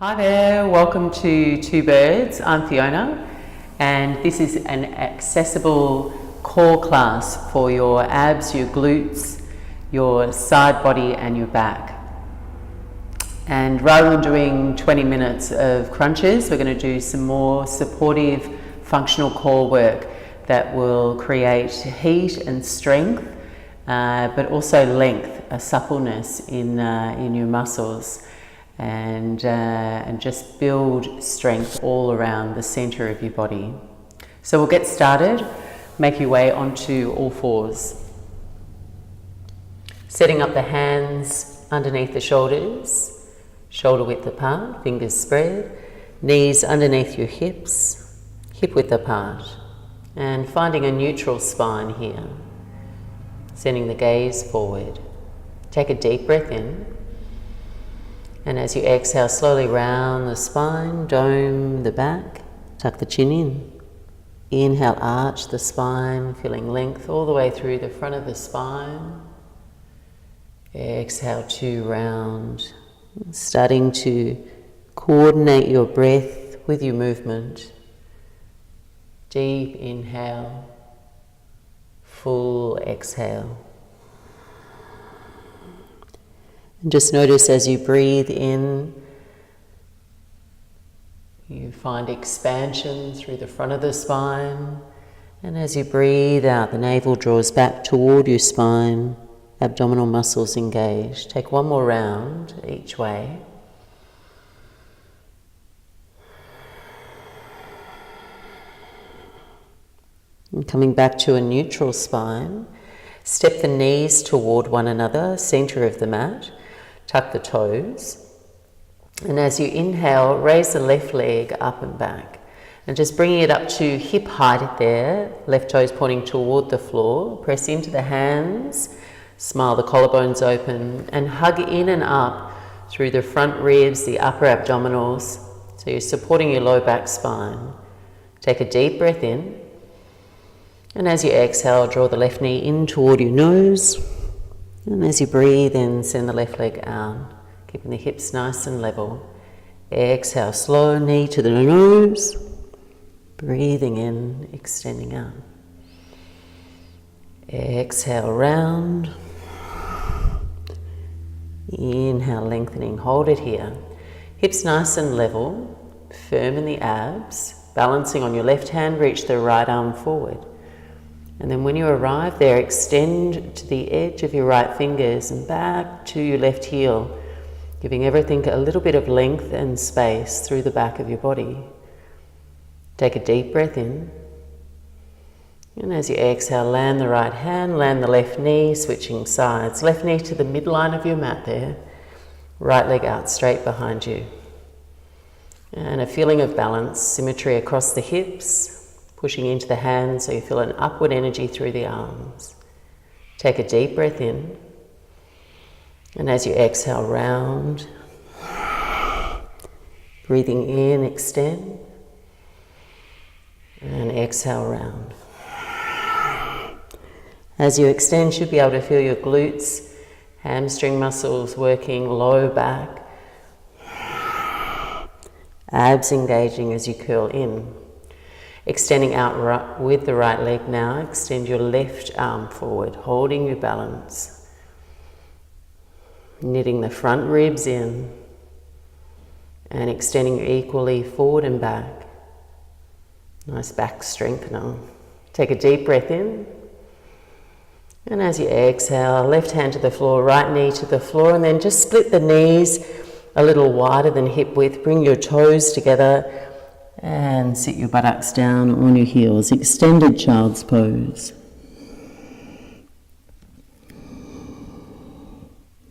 Hi there, welcome to Two Birds. I'm Fiona, and this is an accessible core class for your abs, your glutes, your side body and your back. And rather than doing 20 minutes of crunches, we're going to do some more supportive functional core work that will create heat and strength, but also length, a suppleness in your muscles. And just build strength all around the center of your body. So we'll get started. Make your way onto all fours. Setting up the hands underneath the shoulders, shoulder width apart, fingers spread, knees underneath your hips, hip width apart, and finding a neutral spine here. Sending the gaze forward. Take a deep breath in. And as you exhale, slowly round the spine, dome the back, tuck the chin in. Inhale, arch the spine, feeling length all the way through the front of the spine. Exhale to round, starting to coordinate your breath with your movement. Deep inhale, full exhale. And just notice as you breathe in, you find expansion through the front of the spine. And as you breathe out, the navel draws back toward your spine, abdominal muscles engaged. Take one more round each way. And coming back to a neutral spine, step the knees toward one another, center of the mat. Tuck the toes, and as you inhale, raise the left leg up and back, and just bringing it up to hip height there, left toes pointing toward the floor. Press into the hands, smile the collarbones open, and hug in and up through the front ribs, the upper abdominals, so you're supporting your low back spine. Take a deep breath in, and as you exhale, draw the left knee in toward your nose. And as you breathe in, send the left leg out, keeping the hips nice and level. Exhale, slow knee to the nose. Breathing in, extending out. Exhale, round. Inhale, lengthening, hold it here. Hips nice and level, firm in the abs. Balancing on your left hand, reach the right arm forward. And then when you arrive there, extend to the edge of your right fingers and back to your left heel, giving everything a little bit of length and space through the back of your body. Take a deep breath in. And as you exhale, land the right hand, land the left knee, switching sides. Left knee to the midline of your mat there. Right leg out straight behind you. And a feeling of balance, symmetry across the hips. Pushing into the hands so you feel an upward energy through the arms. Take a deep breath in. And as you exhale, round. Breathing in, extend. And exhale, round. As you extend, you should be able to feel your glutes, hamstring muscles working, low back. Abs engaging as you curl in. Extending out with the right leg now, extend your left arm forward, holding your balance. Knitting the front ribs in and extending equally forward and back. Nice back strengthener. Take a deep breath in. And as you exhale, left hand to the floor, right knee to the floor, and then just split the knees a little wider than hip width. Bring your toes together. And sit your buttocks down on your heels, extended child's pose.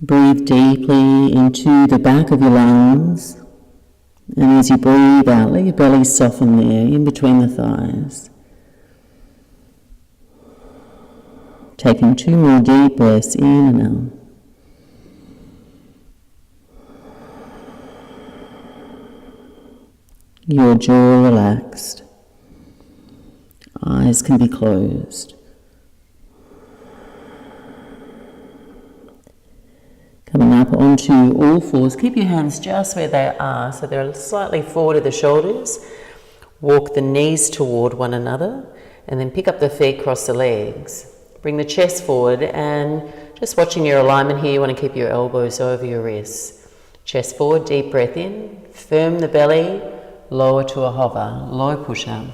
Breathe deeply into the back of your lungs. And as you breathe out, let your belly soften there in between the thighs. Taking 2 more deep breaths in and out. Your jaw relaxed. Eyes can be closed. Coming up onto all fours. Keep your hands just where they are, so they're slightly forward of the shoulders. Walk the knees toward one another, and then pick up the feet, cross the legs. Bring the chest forward, and just watching your alignment here, you want to keep your elbows over your wrists. Chest forward, deep breath in. Firm the belly, lower to a hover, low push-up.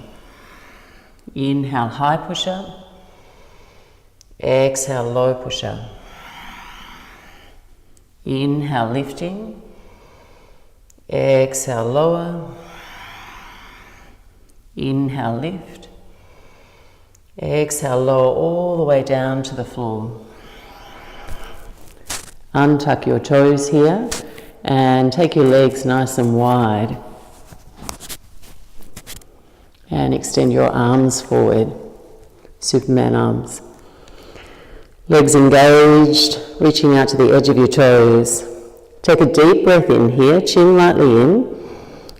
Inhale, high push-up. Exhale, low push-up. Inhale, lifting. Exhale, lower. Inhale, lift. Exhale, lower all the way down to the floor. Untuck your toes here and take your legs nice and wide. And extend your arms forward, Superman arms. Legs engaged, reaching out to the edge of your toes. Take a deep breath in here, chin lightly in.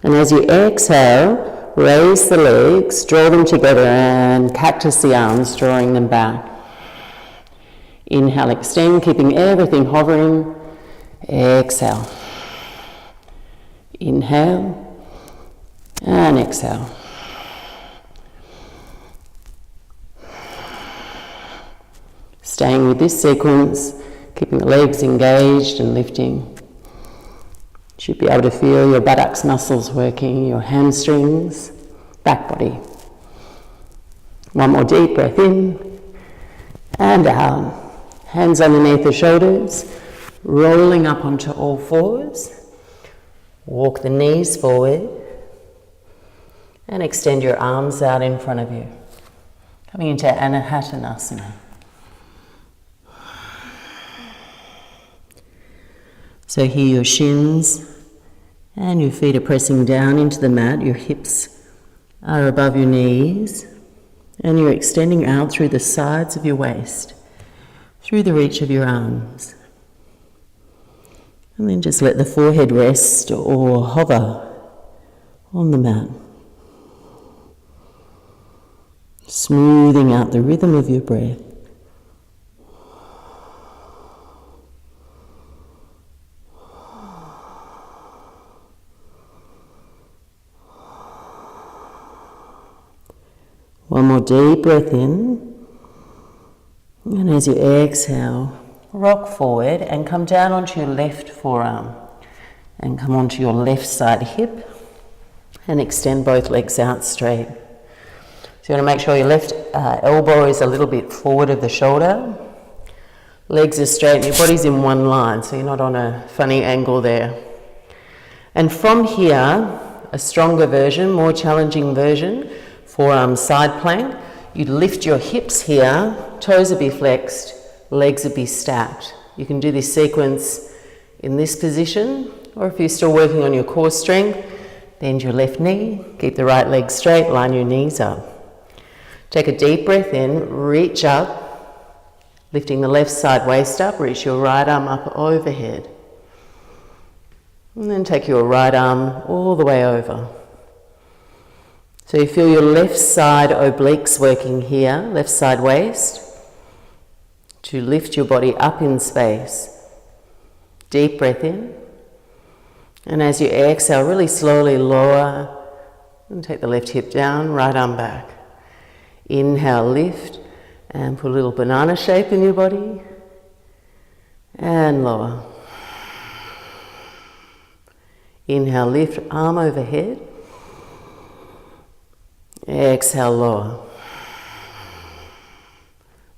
And as you exhale, raise the legs, draw them together and cactus the arms, drawing them back. Inhale, extend, keeping everything hovering. Exhale. Inhale and exhale. Staying with this sequence, keeping the legs engaged and lifting. You should be able to feel your buttocks muscles working, your hamstrings, back body. One more deep breath in and out. Hands underneath the shoulders, rolling up onto all fours. Walk the knees forward and extend your arms out in front of you. Coming into Anahatanasana. So here your shins and your feet are pressing down into the mat. Your hips are above your knees and you're extending out through the sides of your waist, through the reach of your arms. And then just let the forehead rest or hover on the mat. Smoothing out the rhythm of your breath. One more deep breath in, and as you exhale, rock forward and come down onto your left forearm and come onto your left side hip and extend both legs out straight. So you want to make sure your left elbow is a little bit forward of the shoulder, legs are straight and your body's in one line, so you're not on a funny angle there. And from here, a stronger version, more challenging version, forearm side plank. You'd lift your hips here, toes would be flexed, legs would be stacked. You can do this sequence in this position, or if you're still working on your core strength, bend your left knee, keep the right leg straight, line your knees up. Take a deep breath in, reach up, lifting the left side waist up, reach your right arm up overhead. And then take your right arm all the way over. So you feel your left side obliques working here, left side waist, to lift your body up in space. Deep breath in. And as you exhale, really slowly lower and take the left hip down, right arm back. Inhale, lift and put a little banana shape in your body and lower. Inhale, lift, arm overhead. Exhale, lower.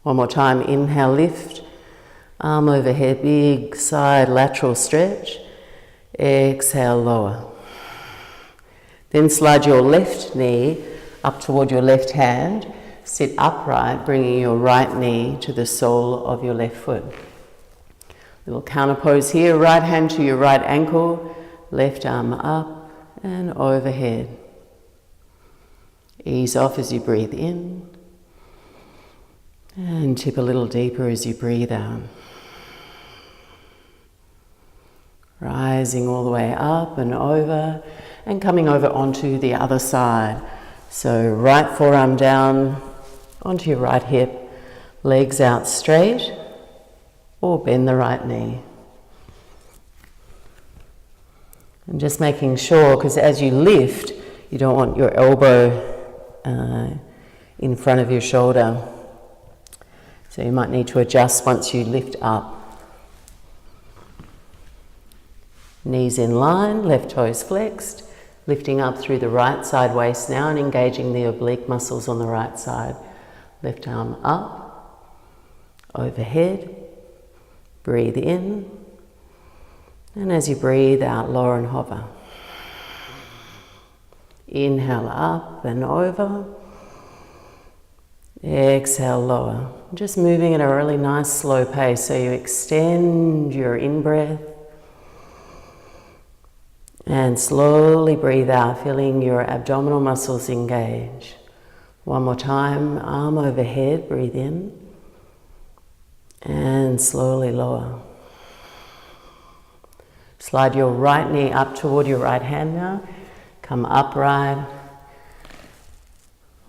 One more time, inhale, lift, arm overhead, big side lateral stretch. Exhale, lower. Then slide your left knee up toward your left hand, sit upright, bringing your right knee to the sole of your left foot. Little counter pose here, right hand to your right ankle, left arm up and overhead. Ease off as you breathe in and tip a little deeper as you breathe out. Rising all the way up and over and coming over onto the other side. So right forearm down onto your right hip, legs out straight or bend the right knee. And just making sure, because as you lift, you don't want your elbow in front of your shoulder. So you might need to adjust once you lift up. Knees in line, left toes flexed, lifting up through the right side waist now and engaging the oblique muscles on the right side. Left arm up, overhead, breathe in, and as you breathe out, lower and hover. Inhale up and over, exhale lower. Just moving at a really nice slow pace so you extend your in-breath and slowly breathe out, feeling your abdominal muscles engage. One more time, arm overhead, breathe in, and slowly lower. Slide your right knee up toward your right hand now, come upright,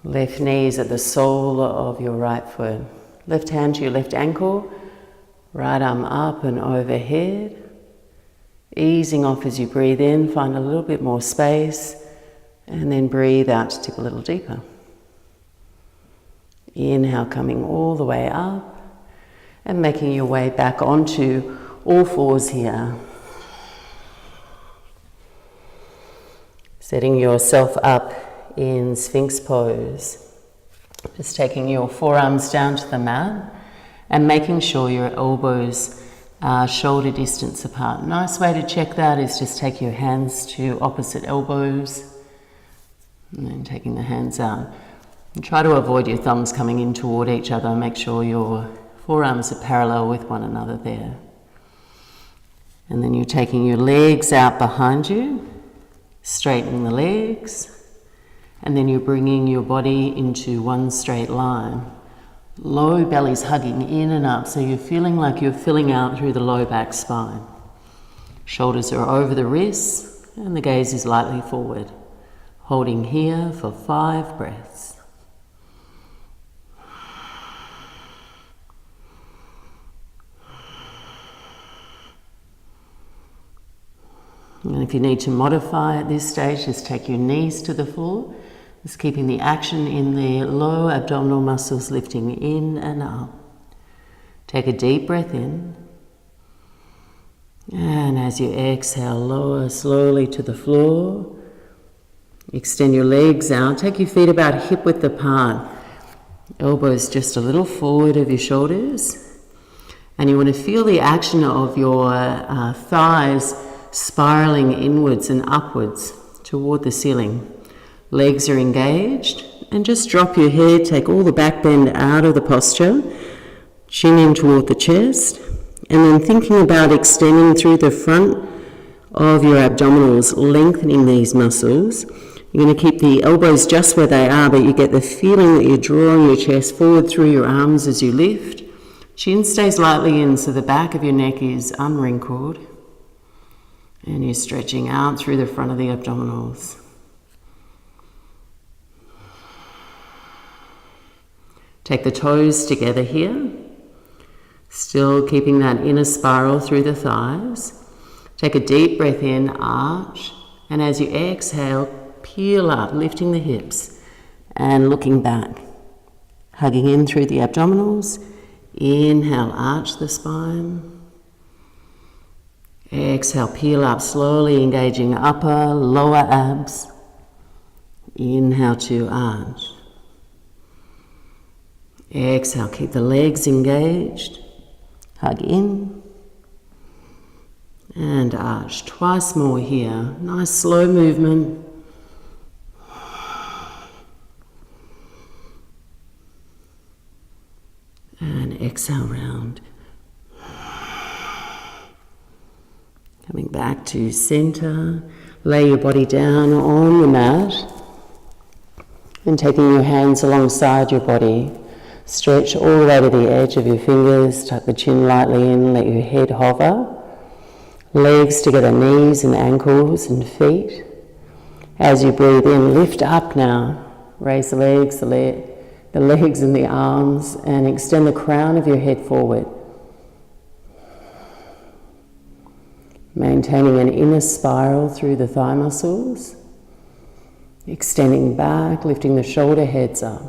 left knees at the sole of your right foot. Left hand to your left ankle, right arm up and overhead. Easing off as you breathe in, find a little bit more space, and then breathe out to dip a little deeper. Inhale, coming all the way up, and making your way back onto all fours here. Setting yourself up in Sphinx Pose. Just taking your forearms down to the mat, and making sure your elbows shoulder distance apart. Nice way to check that is just take your hands to opposite elbows and then taking the hands out. And try to avoid your thumbs coming in toward each other. Make sure your forearms are parallel with one another there. And then you're taking your legs out behind you, straightening the legs, and then you're bringing your body into one straight line. Low belly's hugging in and up, so you're feeling like you're filling out through the low back spine. Shoulders are over the wrists and the gaze is lightly forward. Holding here for 5 breaths. And if you need to modify at this stage, just take your knees to the floor. Just keeping the action in the low abdominal muscles lifting in and up. Take a deep breath in. And as you exhale, lower slowly to the floor. Extend your legs out. Take your feet about hip width apart. Elbows just a little forward of your shoulders. And you want to feel the action of your thighs spiraling inwards and upwards toward the ceiling. Legs are engaged, and just drop your head, take all the back bend out of the posture, chin in toward the chest, and then thinking about extending through the front of your abdominals, lengthening these muscles. You're going to keep the elbows just where they are, but you get the feeling that you're drawing your chest forward through your arms as you lift. Chin stays lightly in, so the back of your neck is unwrinkled, and you're stretching out through the front of the abdominals. Take the toes together here, still keeping that inner spiral through the thighs. Take a deep breath in, arch, and as you exhale, peel up, lifting the hips and looking back. Hugging in through the abdominals. Inhale, arch the spine. Exhale, peel up, slowly engaging upper, lower abs. Inhale to arch. Exhale, keep the legs engaged. Hug in. And arch. Twice more here. Nice slow movement. And exhale round. Coming back to center. Lay your body down on the mat. And taking your hands alongside your body. Stretch all the way to the edge of your fingers, tuck the chin lightly in, let your head hover. Legs together, knees and ankles and feet. As you breathe in, lift up now. Raise the legs, the legs and the arms, and extend the crown of your head forward. Maintaining an inner spiral through the thigh muscles, extending back, lifting the shoulder heads up,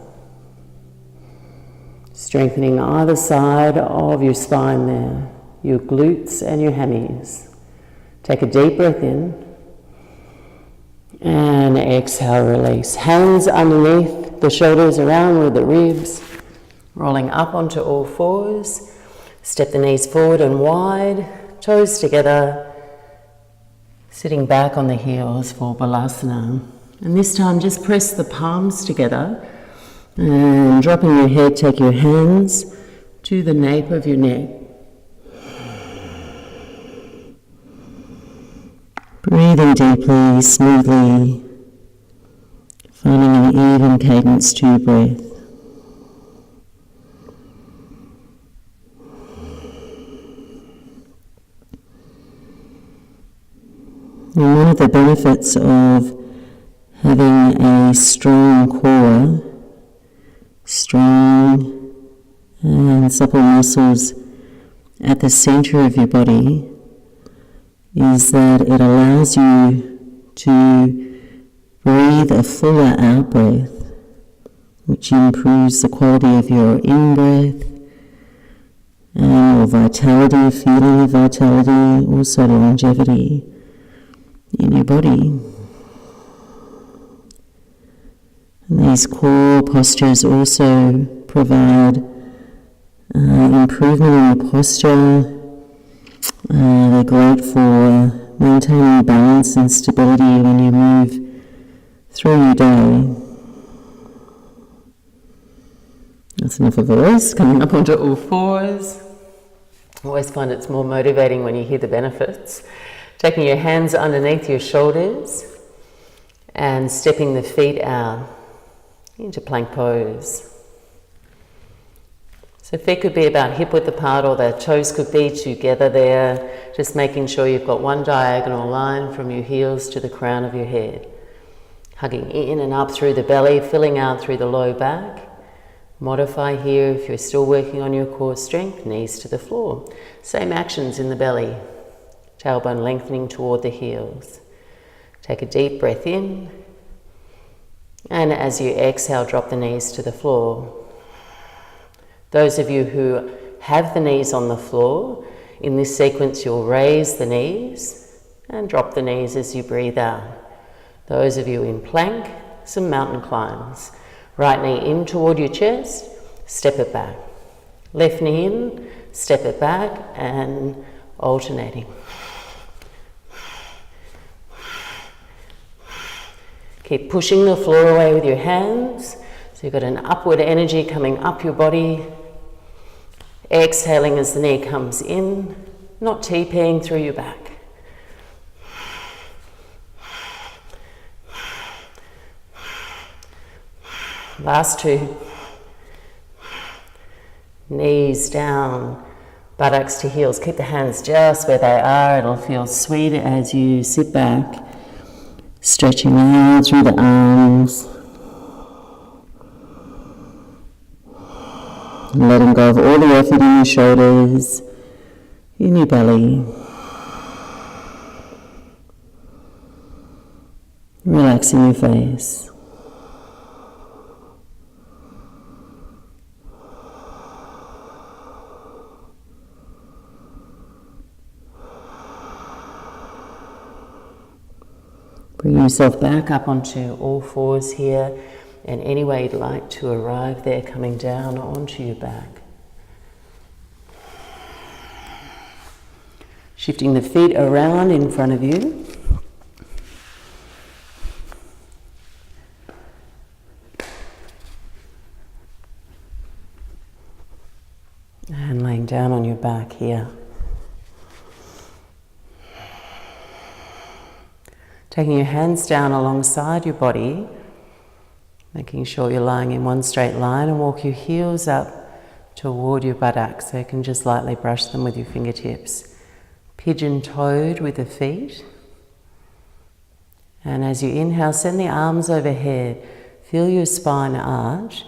strengthening either side of your spine there, your glutes and your hammies. Take a deep breath in and exhale, release. Hands underneath the shoulders, around with the ribs, rolling up onto all fours. Step the knees forward and wide, toes together, sitting back on the heels for Balasana. And this time just press the palms together and dropping your head, take your hands to the nape of your neck. Breathing deeply, smoothly, finding an even cadence to your breath. And one of the benefits of having a strong core, strong and supple muscles at the center of your body, is that it allows you to breathe a fuller out breath, which improves the quality of your in-breath and your vitality, feeling of vitality, also longevity in your body. And these core postures also provide improvement in your posture. They're great for maintaining balance and stability when you move through your day. That's enough of a voice, coming up onto all fours. I always find it's more motivating when you hear the benefits. Taking your hands underneath your shoulders and stepping the feet out into plank pose. So feet could be about hip width apart, or their toes could be together there, just making sure you've got one diagonal line from your heels to the crown of your head. Hugging in and up through the belly, filling out through the low back. Modify here if you're still working on your core strength, knees to the floor. Same actions in the belly. Tailbone lengthening toward the heels. Take a deep breath in, and as you exhale, drop the knees to the floor. Those of you who have the knees on the floor, in this sequence you'll raise the knees and drop the knees as you breathe out. Those of you in plank, some mountain climbs. Right knee in toward your chest, step it back. Left knee in, step it back, and alternating. Keep pushing the floor away with your hands. So you've got an upward energy coming up your body. Exhaling as the knee comes in, not TPing through your back. Last two. Knees down, buttocks to heels. Keep the hands just where they are. It'll feel sweet as you sit back. Stretching out through the arms. Letting go of all the effort in your shoulders, in your belly. Relaxing your face. Bring yourself back up onto all fours here, and any way you'd like to arrive there, coming down onto your back. Shifting the feet around in front of you. And laying down on your back here. Taking your hands down alongside your body, making sure you're lying in one straight line, and walk your heels up toward your buttocks, so you can just lightly brush them with your fingertips. Pigeon-toed with the feet. And as you inhale, send the arms overhead. Feel your spine arch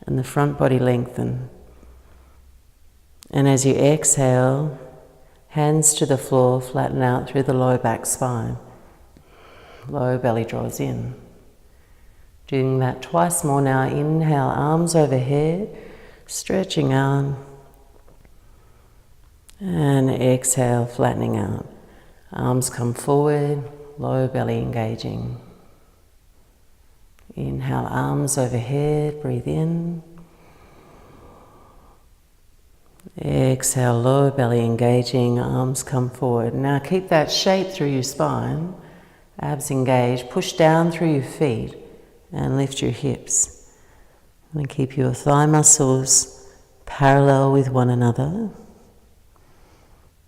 and the front body lengthen. And as you exhale, Hands to the floor, flatten out through the low back spine. Low belly draws in. Doing that twice more now. Inhale, arms overhead, stretching out. And exhale, flattening out. Arms come forward, low belly engaging. Inhale, arms overhead, breathe in. Exhale, lower belly engaging, arms come forward. Now keep that shape through your spine, abs engaged, push down through your feet and lift your hips. And keep your thigh muscles parallel with one another.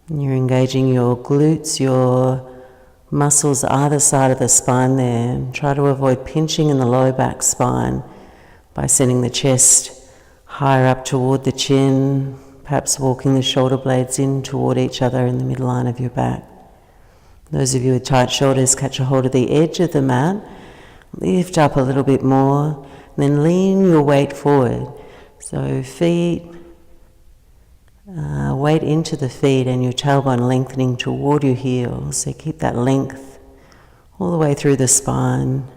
And you're engaging your glutes, your muscles either side of the spine there. And try to avoid pinching in the low back spine by sending the chest higher up toward the chin, perhaps walking the shoulder blades in toward each other in the midline of your back. Those of you with tight shoulders, catch a hold of the edge of the mat, lift up a little bit more, and then lean your weight forward. So feet, weight into the feet and your tailbone lengthening toward your heels. So keep that length all the way through the spine.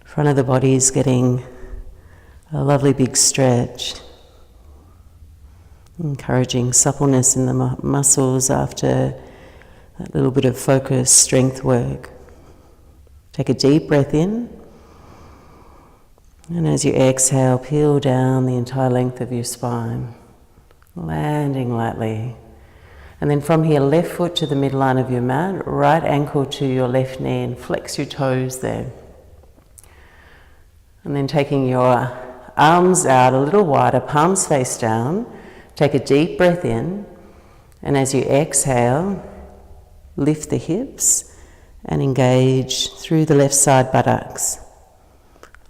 Front of the body is getting a lovely big stretch. Encouraging suppleness in the muscles after that little bit of focus, strength work. Take a deep breath in. And as you exhale, peel down the entire length of your spine, landing lightly. And then from here, left foot to the midline of your mat, right ankle to your left knee, and flex your toes there. And then taking your arms out a little wider, palms face down. Take a deep breath in, and as you exhale, lift the hips and engage through the left side buttocks,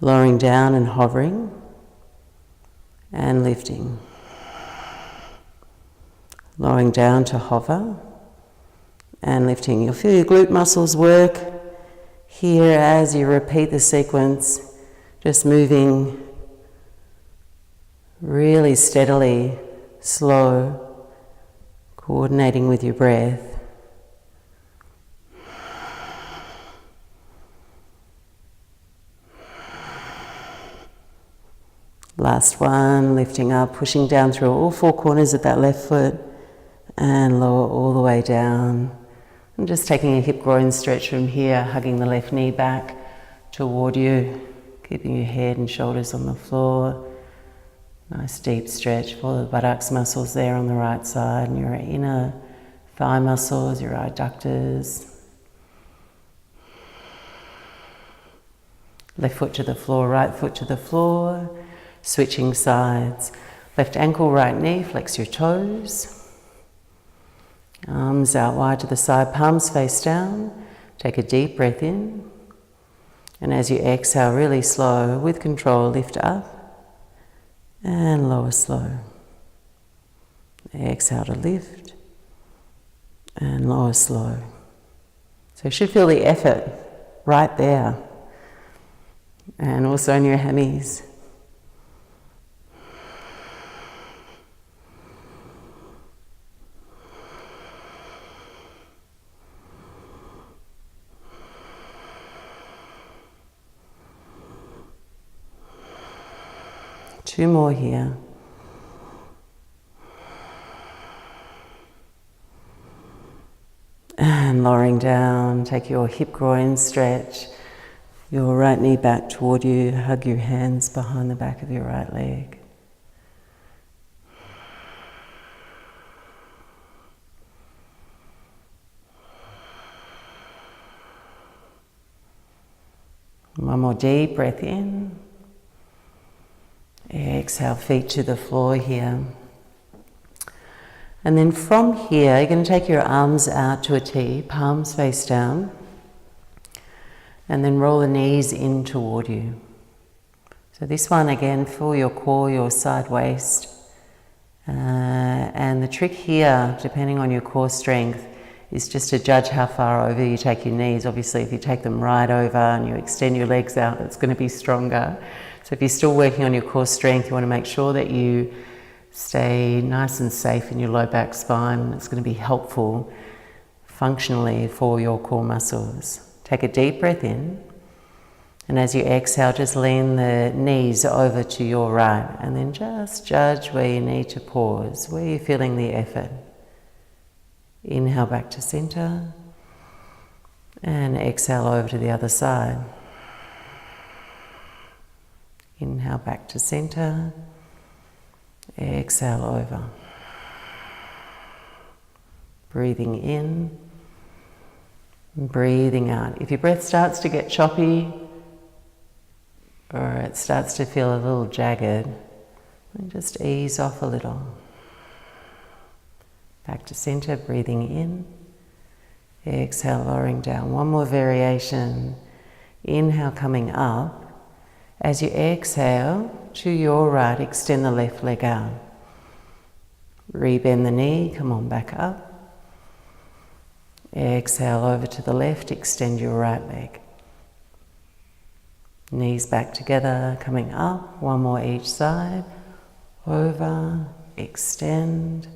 lowering down and hovering, and lifting. Lowering down to hover, and lifting. You'll feel your glute muscles work here as you repeat the sequence, just moving really steadily, slow, coordinating with your breath. Last one, lifting up, pushing down through all four corners of that left foot and lower all the way down. And just taking a hip groin stretch from here, hugging the left knee back toward you, keeping your head and shoulders on the floor. Nice deep stretch for the buttocks muscles there on the right side, and your inner thigh muscles, your adductors. Left foot to the floor, right foot to the floor, switching sides. Left ankle, right knee, flex your toes. Arms out wide to the side, palms face down. Take a deep breath in. And as you exhale, really slow, with control, lift up. And lower slow. Exhale to lift and lower slow. So you should feel the effort right there. And also in your hammies. Two more here. And lowering down, take your hip groin stretch, your right knee back toward you, hug your hands behind the back of your right leg. One more deep breath in. Exhale, feet to the floor here. And then from here, you're going to take your arms out to a T, palms face down. And then roll the knees in toward you. So this one again, feel your core, your side waist. And the trick here, depending on your core strength, is just to judge how far over you take your knees. Obviously, if you take them right over and you extend your legs out, it's going to be stronger. So if you're still working on your core strength, you want to make sure that you stay nice and safe in your low back spine. It's going to be helpful functionally for your core muscles. Take a deep breath in, and as you exhale, just lean the knees over to your right, and then just judge where you need to pause, where you're feeling the effort. Inhale back to center, and exhale over to the other side. Inhale back to center, exhale over. Breathing in, breathing out. If your breath starts to get choppy, or it starts to feel a little jagged, just ease off a little. Back to center, breathing in, exhale, lowering down. One more variation. Inhale, coming up. As you exhale, to your right, extend the left leg out. Rebend the knee, come on back up. Exhale over to the left, extend your right leg. Knees back together, coming up. One more each side. Over, extend,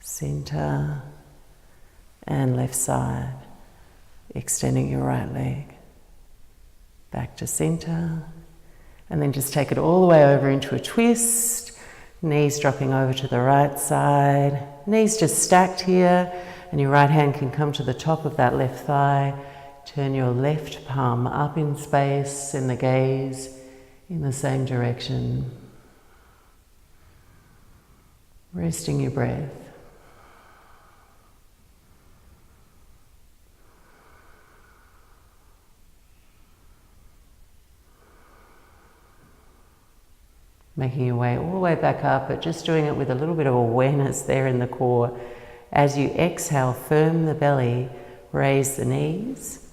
center, and left side. Extending your right leg. Back to center, and then just take it all the way over into a twist. Knees dropping over to the right side. Knees just stacked here, and your right hand can come to the top of that left thigh. Turn your left palm up in space, send the gaze in the same direction. Resting your breath. Making your way all the way back up, but just doing it with a little bit of awareness there in the core. As you exhale, firm the belly, raise the knees.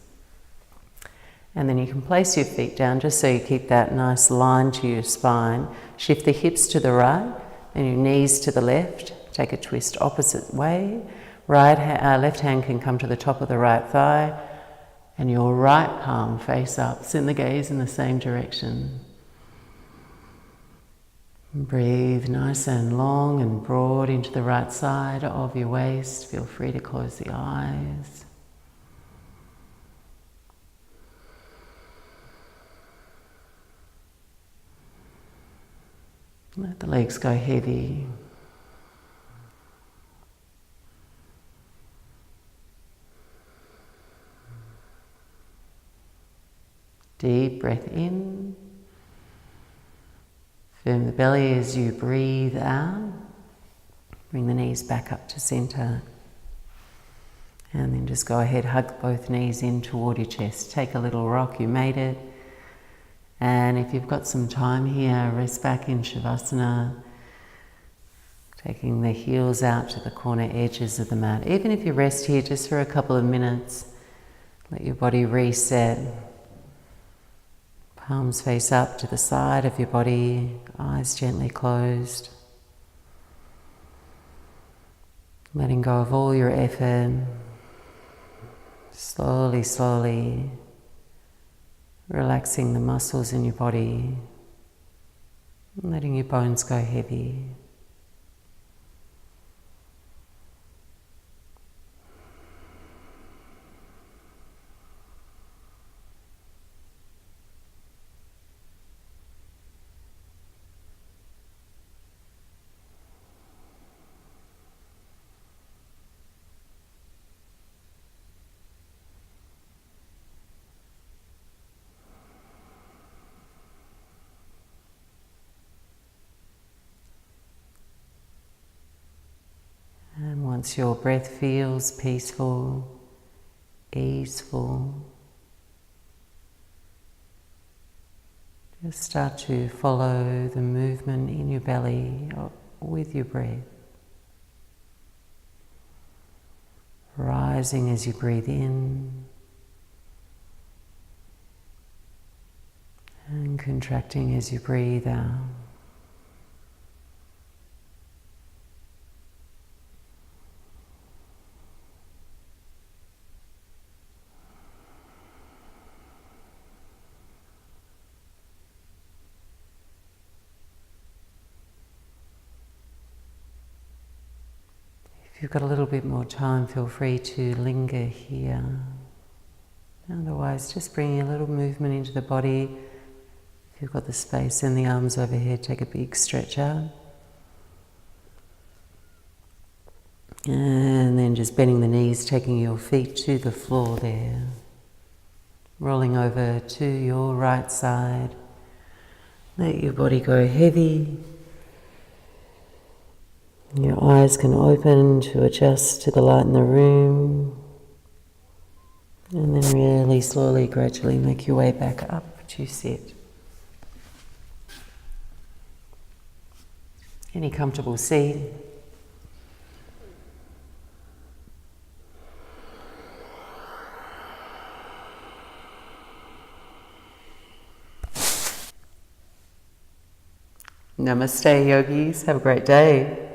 And then you can place your feet down just so you keep that nice line to your spine. Shift the hips to the right and your knees to the left. Take a twist opposite way. Left hand can come to the top of the right thigh, and your right palm face up. Send the gaze in the same direction. Breathe nice and long and broad into the right side of your waist. Feel free to close the eyes. Let the legs go heavy. Deep breath in. Firm the belly as you breathe out. Bring the knees back up to center. And then just go ahead, hug both knees in toward your chest. Take a little rock, you made it. And if you've got some time here, rest back in Shavasana. Taking the heels out to the corner edges of the mat. Even if you rest here just for a couple of minutes, let your body reset. Palms face up to the side of your body, eyes gently closed. Letting go of all your effort. Slowly, slowly relaxing the muscles in your body. Letting your bones go heavy. And once your breath feels peaceful, easeful, just start to follow the movement in your belly with your breath. Rising as you breathe in and contracting as you breathe out. If you've got a little bit more time, feel free to linger here. Otherwise, just bringing a little movement into the body. If you've got the space and the arms overhead, take a big stretch out. And then just bending the knees, taking your feet to the floor there. Rolling over to your right side. Let your body go heavy. Your eyes can open to adjust to the light in the room. And then really slowly, gradually make your way back up to sit. Any comfortable seat. Namaste, yogis. Have a great day.